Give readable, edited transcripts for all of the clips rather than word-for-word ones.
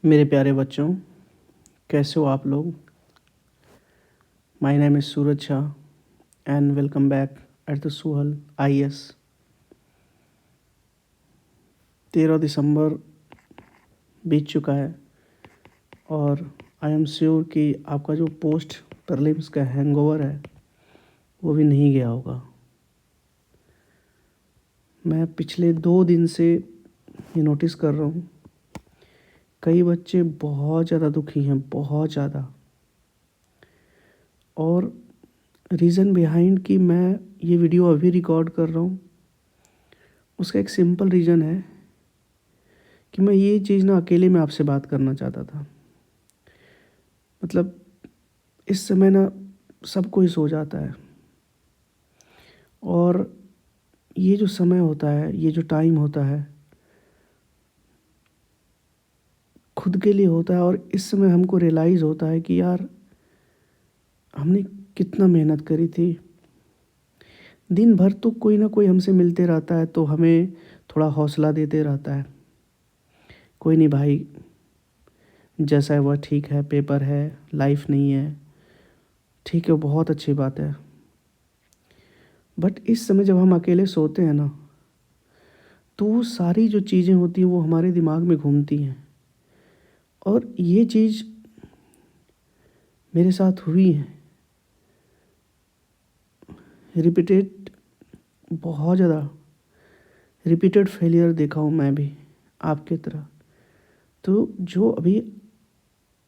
मेरे प्यारे बच्चों, कैसे हो आप लोग। My name is Suraj Shah and welcome back at the सुहल IAS। 13 दिसंबर बीत चुका है और आई एम श्योर कि आपका जो पोस्ट प्रीलिम्स का हैंगओवर है वो भी नहीं गया होगा। मैं पिछले 2 दिन से ये नोटिस कर रहा हूँ, कई बच्चे बहुत ज़्यादा दुखी हैं, बहुत ज़्यादा। और रीज़न बिहाइंड कि मैं ये वीडियो अभी रिकॉर्ड कर रहा हूँ, उसका एक सिंपल रीज़न है कि मैं ये चीज़ ना अकेले में आपसे बात करना चाहता था। मतलब इस समय ना सब कोई सो जाता है और ये जो समय होता है, ये जो टाइम होता है, खुद के लिए होता है। और इस समय हमको रियलाइज़ होता है कि यार हमने कितना मेहनत करी थी। दिन भर तो कोई ना कोई हमसे मिलते रहता है तो हमें थोड़ा हौसला देते रहता है, कोई नहीं भाई, जैसा है वह ठीक है, पेपर है, लाइफ नहीं है, ठीक है, बहुत अच्छी बात है। बट इस समय जब हम अकेले सोते हैं ना, तो वो सारी जो चीज़ें होती हैं वो हमारे दिमाग में घूमती हैं। और ये चीज़ मेरे साथ हुई है, रिपीटेड, बहुत ज़्यादा रिपीटेड फेलियर देखा हूँ मैं भी आपके तरह। तो जो अभी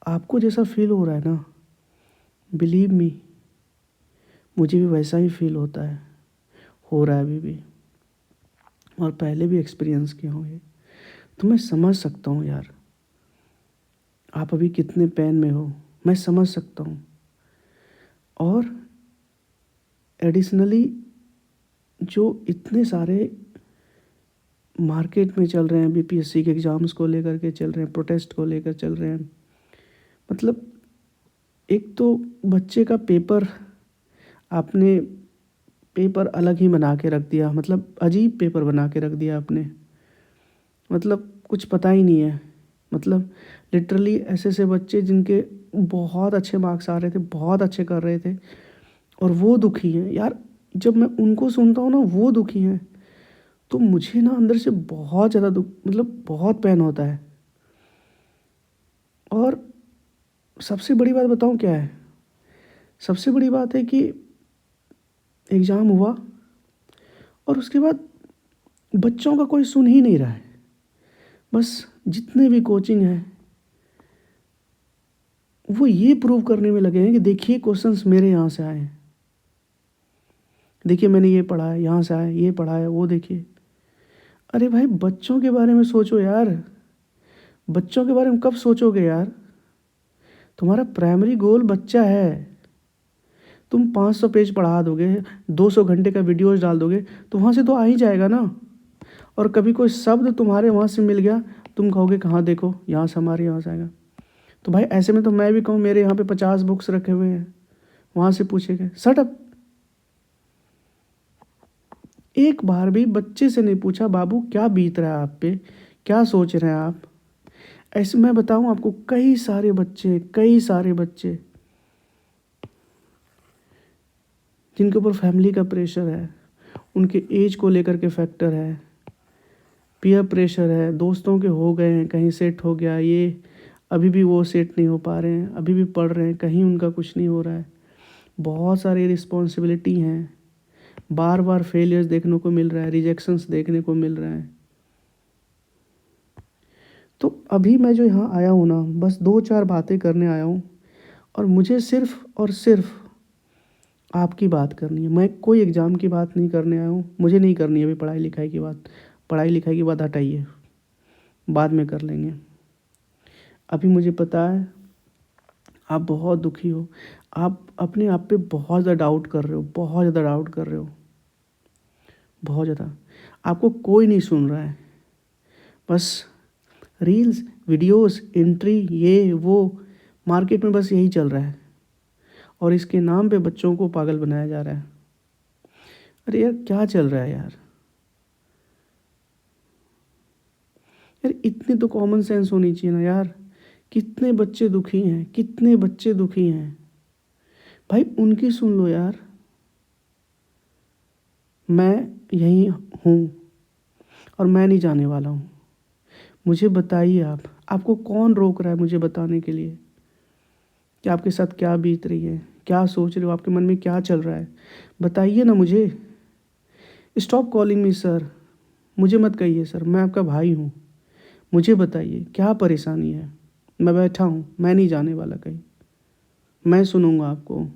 आपको जैसा फील हो रहा है ना, बिलीव मी, मुझे भी वैसा ही फील होता है, हो रहा है अभी भी, और पहले भी एक्सपीरियंस किया हूँ ये। तो मैं समझ सकता हूँ यार, आप अभी कितने पेन में हो, मैं समझ सकता हूँ। और एडिशनली जो इतने सारे मार्केट में चल रहे हैं, BPSC के एग्ज़ाम्स को लेकर के चल रहे हैं, प्रोटेस्ट को लेकर चल रहे हैं। मतलब एक तो बच्चे का पेपर, आपने पेपर अलग ही बना के रख दिया, मतलब अजीब पेपर बना के रख दिया आपने। मतलब कुछ पता ही नहीं है। मतलब लिटरली ऐसे ऐसे बच्चे जिनके बहुत अच्छे मार्क्स आ रहे थे, बहुत अच्छे कर रहे थे, और वो दुखी हैं यार। जब मैं उनको सुनता हूँ ना, वो दुखी हैं, तो मुझे ना अंदर से बहुत ज़्यादा दुख, मतलब बहुत पेन होता है। और सबसे बड़ी बात बताऊँ क्या है, सबसे बड़ी बात है कि एग्ज़ाम हुआ और उसके बाद बच्चों का कोई सुन ही नहीं रहा है। बस जितने भी कोचिंग हैं वो ये प्रूव करने में लगे हैं कि देखिए क्वेश्चंस मेरे यहाँ से आए हैं, देखिए मैंने ये पढ़ा है, यहाँ से आया, ये पढ़ा है, वो देखिए। अरे भाई बच्चों के बारे में सोचो यार, बच्चों के बारे में कब सोचोगे यार। तुम्हारा प्राइमरी गोल बच्चा है। तुम 500 पेज पढ़ा दोगे, 200 घंटे का वीडियोज डाल दोगे, तो वहाँ से तो आ ही जाएगा ना। और कभी कोई शब्द तुम्हारे वहाँ से मिल गया, तुम कहोगे कहाँ देखो, यहाँ से हमारे यहाँ से आएगा। तो भाई ऐसे में तो मैं भी कहूँ मेरे यहाँ पे 50 बुक्स रखे हुए हैं, वहाँ से पूछेंगे शट अप। एक बार भी बच्चे से नहीं पूछा बाबू क्या बीत रहा है आप पे, क्या सोच रहे हैं आप। ऐसे मैं बताऊं आपको, कई सारे बच्चे जिनके ऊपर फैमिली का प्रेशर है, उनके एज को लेकर के फैक्टर है, पीयर प्रेशर है, दोस्तों के हो गए हैं, कहीं सेट हो गया, ये अभी भी वो सेट नहीं हो पा रहे हैं, अभी भी पढ़ रहे हैं, कहीं उनका कुछ नहीं हो रहा है, बहुत सारी रिस्पॉन्सिबिलिटी हैं, बार बार फेलियर्स देखने को मिल रहा है, रिजेक्शंस देखने को मिल रहा है। तो अभी मैं जो यहाँ आया हूँ ना, बस 2-4 बातें करने आया हूँ, और मुझे सिर्फ और सिर्फ आपकी बात करनी है। मैं कोई एग्ज़ाम की बात नहीं करने आया हूँ, मुझे नहीं करनी है अभी पढ़ाई लिखाई की बात। पढ़ाई लिखाई की बात हटाइए, बाद में कर लेंगे। अभी मुझे पता है आप बहुत दुखी हो, आप अपने आप पे बहुत ज़्यादा डाउट कर रहे हो, बहुत ज़्यादा डाउट कर रहे हो, बहुत ज़्यादा। आपको कोई नहीं सुन रहा है, बस रील्स, वीडियोस, एंट्री, ये वो, मार्केट में बस यही चल रहा है, और इसके नाम पे बच्चों को पागल बनाया जा रहा है। अरे यार क्या चल रहा है यार, यार इतनी तो कॉमन सेंस होनी चाहिए ना यार, कितने बच्चे दुखी हैं, कितने बच्चे दुखी हैं भाई, उनकी सुन लो यार। मैं यहीं हूँ और मैं नहीं जाने वाला हूँ। मुझे बताइए आप, आपको कौन रोक रहा है मुझे बताने के लिए कि आपके साथ क्या बीत रही है, क्या सोच रहे हो, आपके मन में क्या चल रहा है? बताइए ना मुझे। स्टॉप कॉलिंग मी सर, मुझे मत कहिए सर, मैं आपका भाई हूँ। मुझे बताइए क्या परेशानी है। मैं बैठा हूँ, मैं नहीं जाने वाला कहीं। मैं सुनूंगा आपको।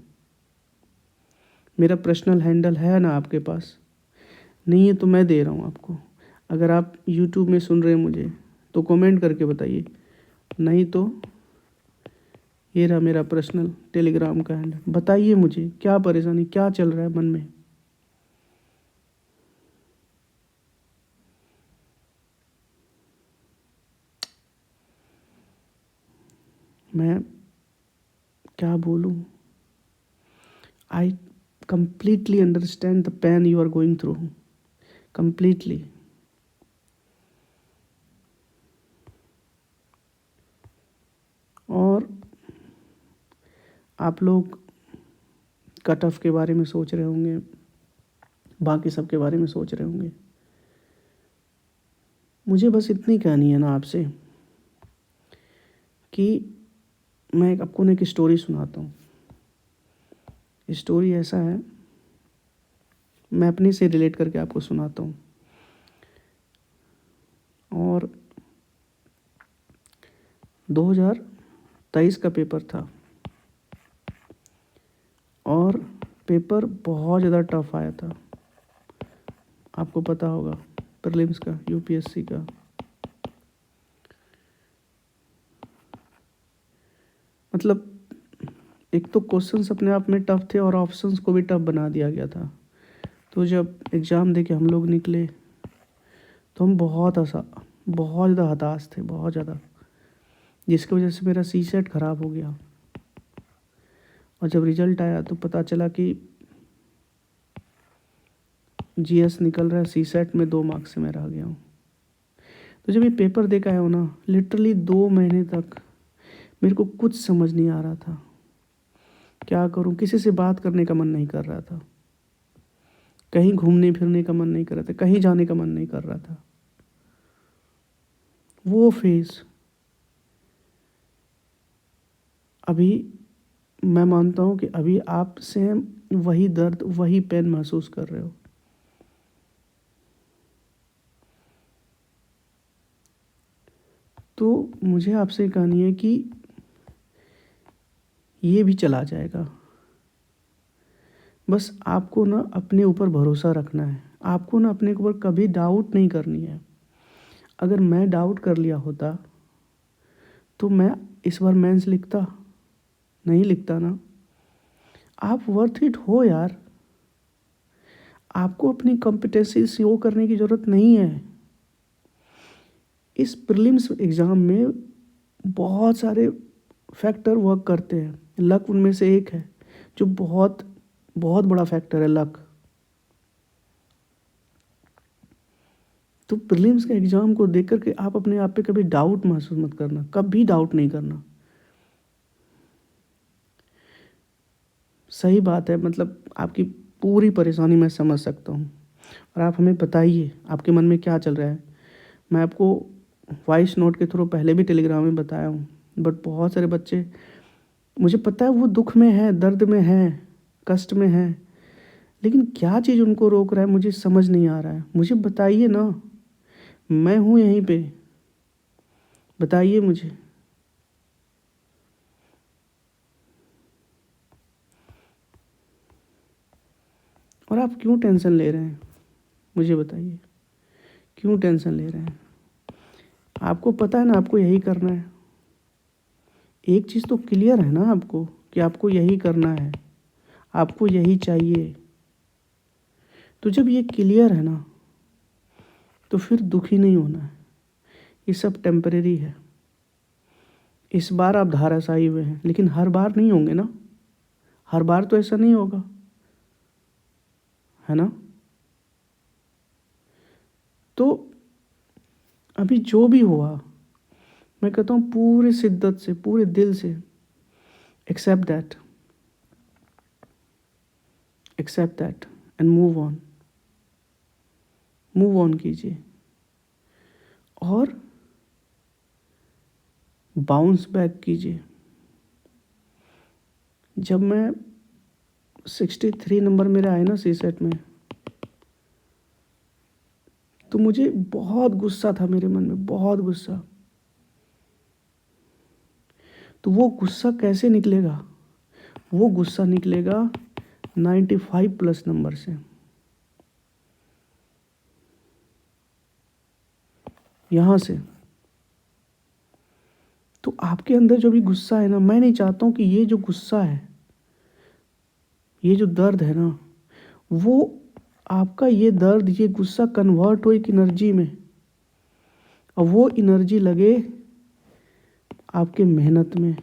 मेरा पर्सनल हैंडल है ना आपके पास? नहीं है तो मैं दे रहा हूँ आपको। अगर आप यूट्यूब में सुन रहे हैं मुझे तो कमेंट करके बताइए, नहीं तो ये रहा मेरा पर्सनल टेलीग्राम का हैंडल। बताइए मुझे क्या परेशानी, क्या चल रहा है मन में। मैं क्या बोलूँ? आई completely understand the pain you are going through, completely. और आप लोग कट ऑफ के बारे में सोच रहे होंगे, बाकी सब के बारे में सोच रहे होंगे। मुझे बस इतनी कहनी है ना आपसे कि मैं आपको एक स्टोरी सुनाता हूँ। स्टोरी ऐसा है, मैं अपने से रिलेट करके आपको सुनाता हूँ। और 2023 का पेपर था और पेपर बहुत ज़्यादा टफ आया था। आपको पता होगा प्रीलिम्स का, यूपीएससी का। मतलब एक तो क्वेश्चंस अपने आप में टफ थे और ऑप्शंस को भी टफ बना दिया गया था। तो जब एग्ज़ाम दे के हम लोग निकले तो हम बहुत ज़्यादा हताश थे, बहुत ज़्यादा, जिसकी वजह से मेरा सी सेट ख़राब हो गया। और जब रिज़ल्ट आया तो पता चला कि जीएस निकल रहा है, सी सेट में 2 मार्क्स से मैं रह गया हूँ। तो जब ये पेपर दे के आया हूँ ना, लिटरली 2 महीने तक मेरे को कुछ समझ नहीं आ रहा था क्या करूँ। किसी से बात करने का मन नहीं कर रहा था, कहीं घूमने फिरने का मन नहीं कर रहा था, कहीं जाने का मन नहीं कर रहा था। वो फेज़ अभी मैं मानता हूँ कि अभी आप सेम वही दर्द, वही पेन महसूस कर रहे हो। तो मुझे आपसे कहनी है कि ये भी चला जाएगा। बस आपको ना अपने ऊपर भरोसा रखना है। आपको ना अपने ऊपर कभी डाउट नहीं करनी है। अगर मैं डाउट कर लिया होता तो मैं इस बार मेंस लिखता नहीं, लिखता ना। आप वर्थ इट हो यार। आपको अपनी कॉम्पिटेंसी शो करने की ज़रूरत नहीं है। इस प्रीलिम्स एग्ज़ाम में बहुत सारे फैक्टर वर्क करते हैं, लक उनमें से एक है जो बहुत बहुत बड़ा फैक्टर है, लक। तो प्रीलिम्स के एग्ज़ाम को देख कर के आप अपने आप पे कभी डाउट महसूस मत करना, कभी डाउट नहीं करना। सही बात है, मतलब आपकी पूरी परेशानी मैं समझ सकता हूँ। और आप हमें बताइए आपके मन में क्या चल रहा है। मैं आपको वॉइस नोट के थ्रू पहले भी टेलीग्राम में बताया हूँ, बट बहुत सारे बच्चे, मुझे पता है वो दुख में है, दर्द में है, कष्ट में है, लेकिन क्या चीज़ उनको रोक रहा है मुझे समझ नहीं आ रहा है। मुझे बताइए ना, मैं हूँ यहीं पे, बताइए मुझे। और आप क्यों टेंशन ले रहे हैं मुझे बताइए, क्यों टेंशन ले रहे हैं? आपको पता है ना आपको यही करना है। एक चीज़ तो क्लियर है ना आपको कि आपको यही करना है, आपको यही चाहिए। तो जब ये क्लियर है ना तो फिर दुखी नहीं होना है। ये सब टेम्परेरी है। इस बार आप धाराशायी हुए हैं, लेकिन हर बार नहीं होंगे ना, हर बार तो ऐसा नहीं होगा, है ना। तो अभी जो भी हुआ मैं कहता हूँ पूरे शिद्दत से, पूरे दिल से, accept that, accept that and move on, move on कीजिए और बाउंस बैक कीजिए। जब मैं 63 नंबर मेरे आए ना सीसेट में, तो मुझे बहुत गुस्सा था मेरे मन में, बहुत गुस्सा। तो वो गुस्सा कैसे निकलेगा? वो गुस्सा निकलेगा 95 प्लस नंबर से। यहाँ से। तो आपके अंदर जो भी गुस्सा है ना, मैं नहीं चाहता हूँ कि ये जो गुस्सा है, ये जो दर्द है ना, वो आपका ये दर्द, ये गुस्सा कन्वर्ट हो एक एनर्जी में, और वो एनर्जी लगे आपके मेहनत में।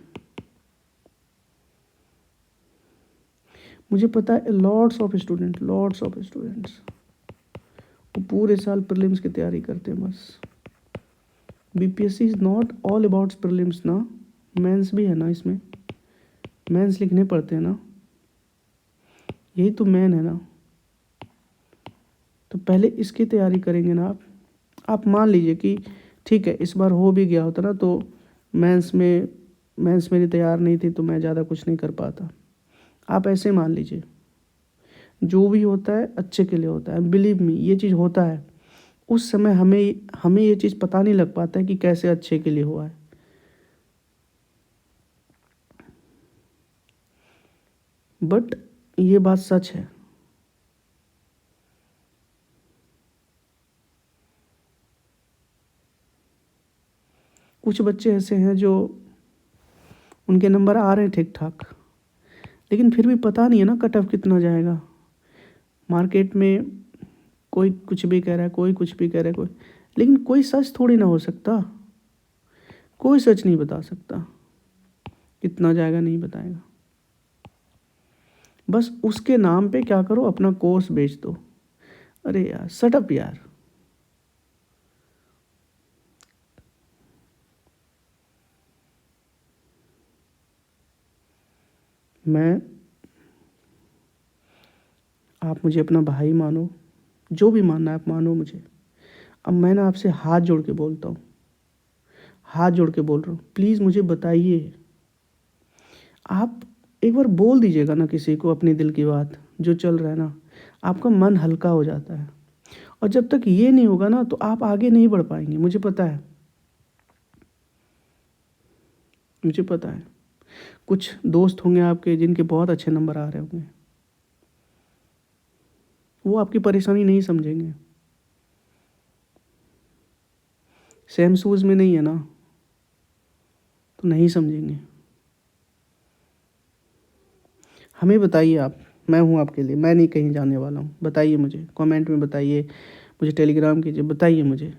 मुझे पता है लॉट्स ऑफ स्टूडेंट्स वो पूरे साल प्रीलिम्स की तैयारी करते हैं बस। BPSC is not all about prelims ना, मेंस भी है ना इसमें, मेंस लिखने पड़ते हैं ना, यही तो मेन है ना। तो पहले इसकी तैयारी करेंगे ना आप मान लीजिए कि ठीक है इस बार हो भी गया होता ना, तो मेंस मेरी तैयार नहीं थी तो मैं ज़्यादा कुछ नहीं कर पाता। आप ऐसे मान लीजिए, जो भी होता है अच्छे के लिए होता है, बिलीव मी ये चीज़ होता है। उस समय हमें ये चीज़ पता नहीं लग पाता है कि कैसे अच्छे के लिए हुआ है। बट ये बात सच है। कुछ बच्चे ऐसे हैं जो उनके नंबर आ रहे हैं ठीक ठाक, लेकिन फिर भी पता नहीं है ना कट ऑफ कितना जाएगा। मार्केट में कोई कुछ भी कह रहा है, कोई कुछ भी कह रहा है, लेकिन कोई सच थोड़ी ना हो सकता, कोई सच नहीं बता सकता कितना जाएगा, नहीं बताएगा। बस उसके नाम पे क्या करो, अपना कोर्स बेच दो। अरे यार शट अप यार। आप मुझे अपना भाई मानो, जो भी मानना है आप मानो मुझे। अब मैं ना आपसे हाथ जोड़ के बोलता हूँ, हाथ जोड़ के बोल रहा हूँ, प्लीज़ मुझे बताइए। आप एक बार बोल दीजिएगा ना किसी को अपने दिल की बात, जो चल रहा है ना, आपका मन हल्का हो जाता है। और जब तक ये नहीं होगा ना, तो आप आगे नहीं बढ़ पाएंगे, मुझे पता है, मुझे पता है। कुछ दोस्त होंगे आपके जिनके बहुत अच्छे नंबर आ रहे होंगे, वो आपकी परेशानी नहीं समझेंगे। सेम शूज़ में नहीं है ना, तो नहीं समझेंगे। हमें बताइए आप, मैं हूँ आपके लिए, मैं नहीं कहीं जाने वाला हूँ। बताइए मुझे, कमेंट में बताइए, मुझे टेलीग्राम कीजिए, बताइए मुझे,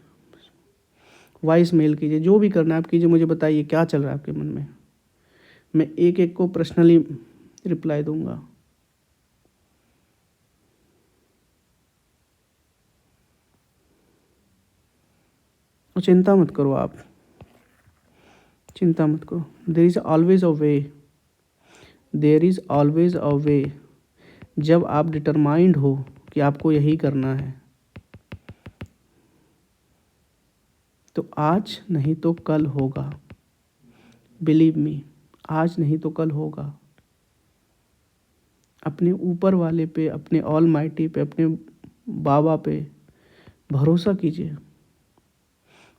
वॉइस मेल कीजिए, जो भी करना है आप कीजिए, मुझे बताइए क्या चल रहा है आपके मन में। मैं एक एक को पर्सनली रिप्लाई दूंगा। और चिंता मत करो आप, चिंता मत करो। There is always a way, there is always a way. जब आप डिटरमाइंड हो कि आपको यही करना है, तो आज नहीं तो कल होगा। बिलीव मी, आज नहीं तो कल होगा। अपने ऊपर वाले पे, अपने ऑल माइटी पे, अपने बाबा पे भरोसा कीजिए।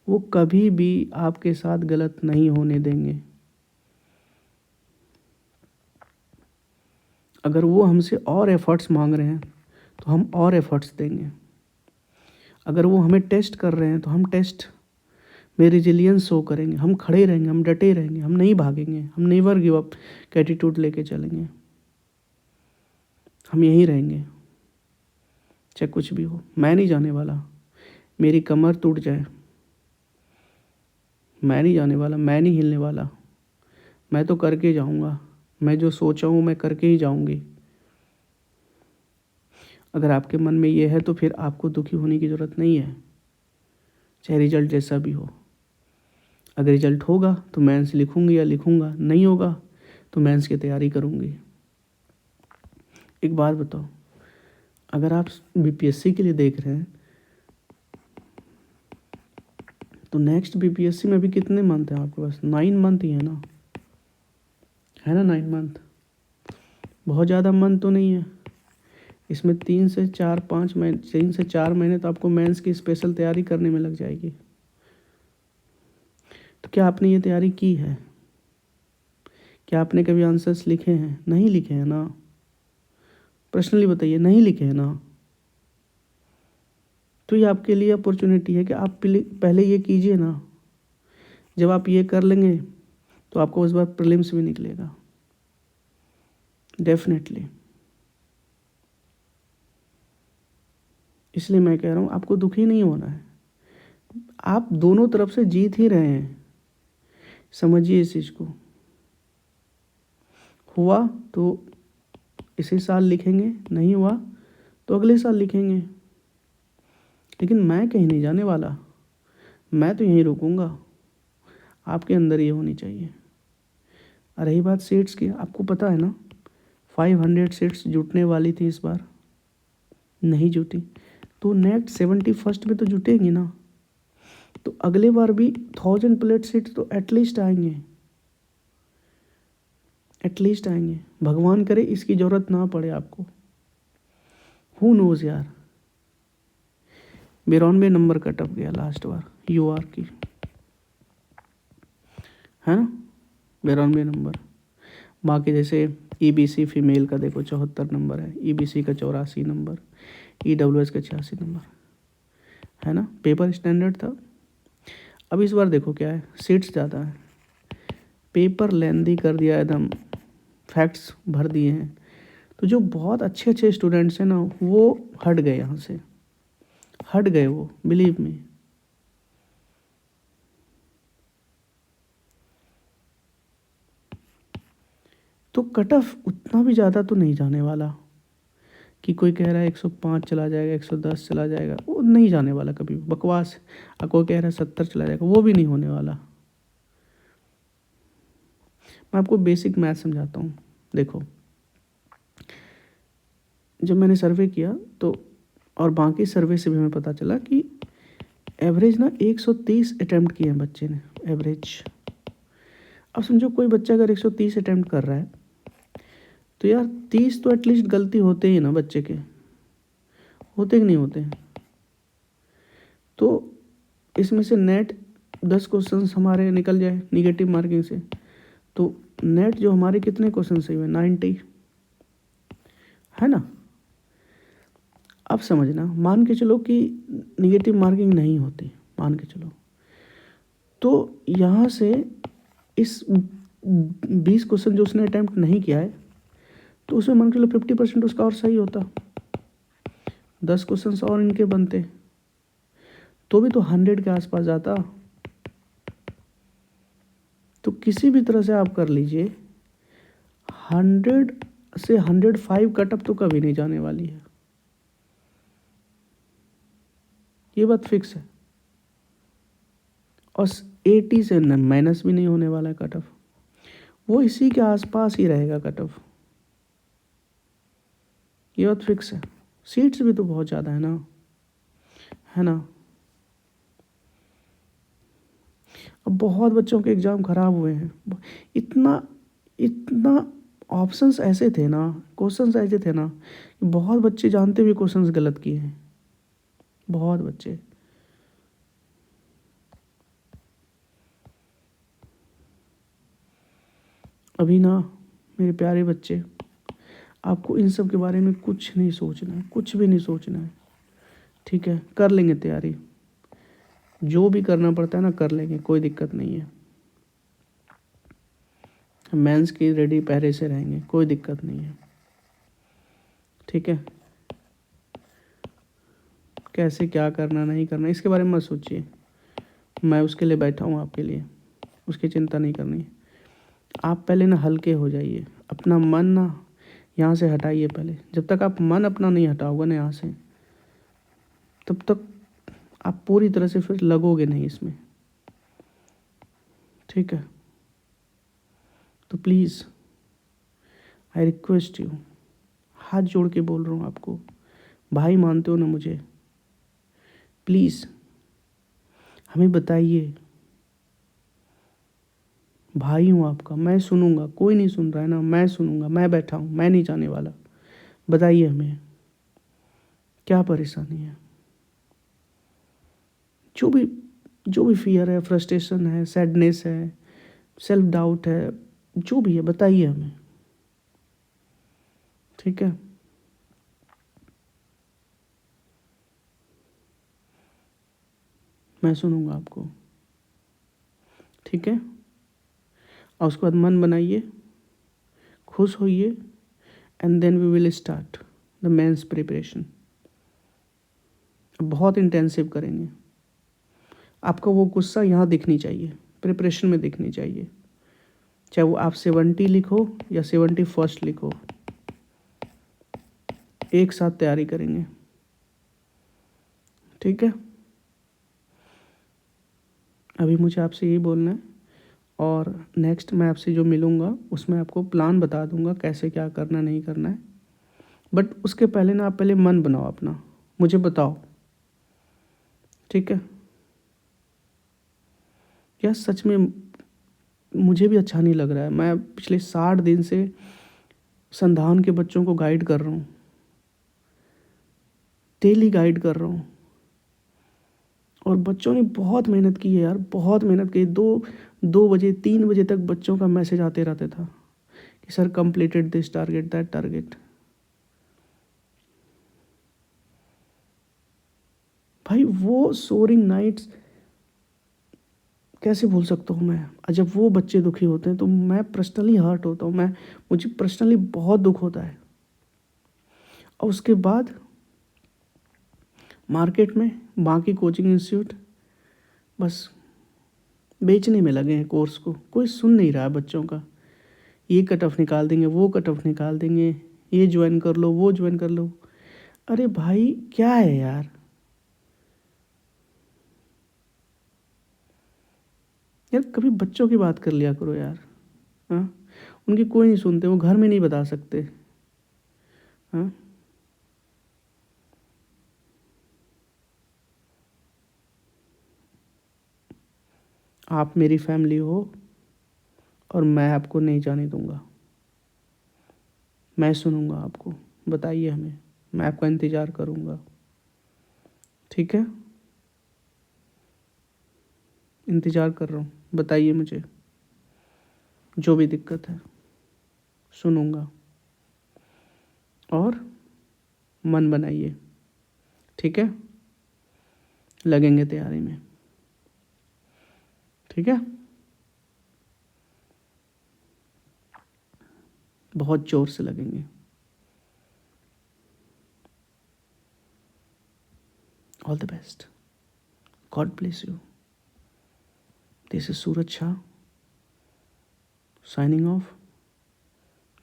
वो कभी भी आपके साथ गलत नहीं होने देंगे। अगर वो हमसे और एफ़र्ट्स मांग रहे हैं तो हम और एफ़र्ट्स देंगे। अगर वो हमें टेस्ट कर रहे हैं तो हम टेस्ट में रिजिलियंस शो करेंगे। हम खड़े रहेंगे, हम डटे रहेंगे, हम नहीं भागेंगे, हम नेवर गिव अप का एटीट्यूड लेके चलेंगे। हम यहीं रहेंगे चाहे कुछ भी हो। मैं नहीं जाने वाला, मेरी कमर टूट जाए, मैं नहीं जाने वाला, मैं नहीं हिलने वाला। मैं तो करके जाऊंगा, मैं जो सोचा हूँ मैं करके ही जाऊंगी। अगर आपके मन में ये है तो फिर आपको दुखी होने की ज़रूरत नहीं है, चाहे रिजल्ट जैसा भी हो। अगर रिजल्ट होगा तो मेंस लिखूंगी या लिखूंगा, नहीं होगा तो मेंस की तैयारी करूंगी। एक बात बताओ, अगर आप बीपीएससी के लिए देख रहे हैं तो नेक्स्ट बीपीएससी में भी कितने मंथ हैं आपके पास? 9 मंथ ही है ना, 9 मंथ। बहुत ज़्यादा मंथ तो नहीं है इसमें। 3 से 4 महीने तो आपको मेंस की स्पेशल तैयारी करने में लग जाएगी। तो क्या आपने ये तैयारी की है? क्या आपने कभी आंसर्स लिखे हैं? नहीं लिखे हैं ना। पर्सनली बताइए, नहीं लिखे हैं ना। तो ये आपके लिए अपॉर्चुनिटी है कि आप पहले ये कीजिए ना। जब आप ये कर लेंगे तो आपको उस बार प्रीलिम्स भी निकलेगा डेफिनेटली। इसलिए मैं कह रहा हूँ आपको दुखी नहीं होना है, आप दोनों तरफ से जीत ही रहे हैं, समझिए इस चीज़ को। हुआ तो इसी साल लिखेंगे, नहीं हुआ तो अगले साल लिखेंगे। लेकिन मैं कहीं नहीं जाने वाला, मैं तो यहीं रुकूंगा। आपके अंदर ये होनी चाहिए। रही बात सीट्स की, आपको पता है ना 500 सीट्स जुटने वाली थी, इस बार नहीं जुटी। तो नेक्स्ट 71st में तो जुटेंगी ना। तो अगले बार भी 1000 प्लेट सीट तो एटलीस्ट आएंगे, एटलीस्ट आएंगे। भगवान करे इसकी ज़रूरत ना पड़े आपको। हु नोज यार। 92 नंबर कट ऑफ गया लास्ट बार यूआर की, है ना, 92 नंबर। बाकी जैसे ईबीसी फीमेल का देखो 74 नंबर है, ईबीसी का 84 नंबर, ईडब्ल्यूएस का 86 नंबर, है ना। पेपर स्टैंडर्ड था। अब इस बार देखो क्या है, सीट्स ज़्यादा है, पेपर लेंदी कर दिया एकदम, फैक्ट्स भर दिए हैं। तो जो बहुत अच्छे अच्छे स्टूडेंट्स हैं ना वो हट गए, यहाँ से हट गए वो, बिलीव मी। तो कट ऑफ उतना भी ज़्यादा तो नहीं जाने वाला कि कोई कह रहा है 105 चला जाएगा, 110 चला जाएगा, वो नहीं जाने वाला कभी, बकवास। और कोई कह रहा है 70 चला जाएगा, वो भी नहीं होने वाला। मैं आपको बेसिक मैथ समझाता हूँ। देखो, जब मैंने सर्वे किया तो, और बाकी सर्वे से भी हमें पता चला कि एवरेज ना 130 अटैम्प्ट किए हैं बच्चे ने, एवरेज। अब समझो कोई बच्चा अगर 130 अटैम्प्ट कर रहा है तो यार 30 तो एटलीस्ट गलती होते ही ना बच्चे के, होते कि नहीं होते। तो इसमें से नेट 10 क्वेश्चंस हमारे निकल जाए निगेटिव मार्किंग से, तो नेट जो हमारे कितने क्वेश्चन सही हुए? 90, है ना। अब समझना, मान के चलो कि निगेटिव मार्किंग नहीं होती, मान के चलो, तो यहाँ से इस 20 क्वेश्चन जो उसने अटैम्प्ट नहीं किया है तो उसमें मान के चलो 50% उसका और सही होता, 10 क्वेश्चन और इनके बनते तो भी तो 100 के आसपास जाता। तो किसी भी तरह से आप कर लीजिए, 100 से 105 कटअप तो कभी नहीं जाने वाली है, ये बात फिक्स है। और 80 से माइनस भी नहीं होने वाला है कट ऑफ, वो इसी के आसपास ही रहेगा कट ऑफ, ये बात फिक्स है। सीट्स भी तो बहुत ज़्यादा है ना, है ना। अब बहुत बच्चों के एग्ज़ाम ख़राब हुए हैं, इतना इतना ऑप्शंस ऐसे थे ना, क्वेश्चंस ऐसे थे ना कि बहुत बच्चे जानते हुए क्वेश्चंस गलत किए हैं, बहुत बच्चे। अभी ना मेरे प्यारे बच्चे, आपको इन सब के बारे में कुछ नहीं सोचना है, कुछ भी नहीं सोचना है, ठीक है। कर लेंगे तैयारी, जो भी करना पड़ता है ना कर लेंगे, कोई दिक्कत नहीं है। मेंस की रेडी पहले से रहेंगे, कोई दिक्कत नहीं है, ठीक है। कैसे क्या करना नहीं करना इसके बारे में मत सोचिए, मैं उसके लिए बैठा हूँ आपके लिए, उसकी चिंता नहीं करनी है। आप पहले ना हल्के हो जाइए, अपना मन ना यहाँ से हटाइए पहले। जब तक आप मन अपना नहीं हटाओगे ना यहाँ से, तब तक आप पूरी तरह से फिर लगोगे नहीं इसमें। ठीक है? तो प्लीज़ आई रिक्वेस्ट यू, हाथ जोड़ के बोल रहा हूँ आपको, भाई मानते हो ना मुझे, प्लीज़ हमें बताइए। भाई हूँ आपका, मैं सुनूंगा, कोई नहीं सुन रहा है ना, मैं सुनूंगा, मैं बैठा हूँ, मैं नहीं जाने वाला। बताइए हमें क्या परेशानी है, जो भी जो भी फियर है, फ्रस्ट्रेशन है, सैडनेस है, सेल्फ डाउट है, जो भी है बताइए हमें, ठीक है? मैं सुनूंगा आपको, ठीक है? और उसके बाद मन बनाइए, खुश होइए, and then we will start the mains preparation. बहुत इंटेंसिव करेंगे। आपका वो गुस्सा यहाँ दिखनी चाहिए, प्रिपरेशन में दिखनी चाहिए, चाहे वो आप 70 लिखो या 71 लिखो, एक साथ तैयारी करेंगे, ठीक है? अभी मुझे आपसे यही बोलना है, और नेक्स्ट मैं आपसे जो मिलूँगा उसमें आपको प्लान बता दूँगा कैसे क्या करना नहीं करना है। बट उसके पहले ना आप पहले मन बनाओ अपना, मुझे बताओ, ठीक है? यार सच में मुझे भी अच्छा नहीं लग रहा है। मैं पिछले 60 दिन से संधान के बच्चों को गाइड कर रहा हूँ, डेली गाइड कर रहा हूँ, और बच्चों ने बहुत मेहनत की है यार, बहुत मेहनत की। 2 बजे 3 बजे तक बच्चों का मैसेज आते रहता था कि sir completed this target, that target. भाई वो सोरिंग नाइट्स कैसे भूल सकता हूँ मैं? और जब वो बच्चे दुखी होते हैं तो मैं पर्सनली हर्ट होता हूँ, मुझे पर्सनली बहुत दुख होता है। और उसके बाद मार्केट में बाकी कोचिंग इंस्टीट्यूट बस बेचने में लगे हैं कोर्स को, कोई सुन नहीं रहा है बच्चों का। ये कट ऑफ निकाल देंगे, वो कट ऑफ निकाल देंगे, ये ज्वाइन कर लो, वो ज्वाइन कर लो। अरे भाई क्या है यार? यार कभी बच्चों की बात कर लिया करो यार। हाँ, उनकी कोई नहीं सुनते, वो घर में नहीं बता सकते। हाँ, आप मेरी फैमिली हो और मैं आपको नहीं जाने दूंगा। मैं सुनूंगा आपको, बताइए हमें, मैं आपका इंतज़ार करूंगा, ठीक है? इंतज़ार कर रहा हूँ, बताइए मुझे जो भी दिक्कत है, सुनूंगा। और मन बनाइए, ठीक है? लगेंगे तैयारी में, ठीक है? बहुत ज़ोर से लगेंगे। All the best, God bless you. This is Suraj Shah signing off.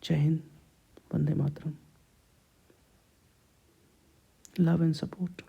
जय Hind, Vande Mataram, love and support.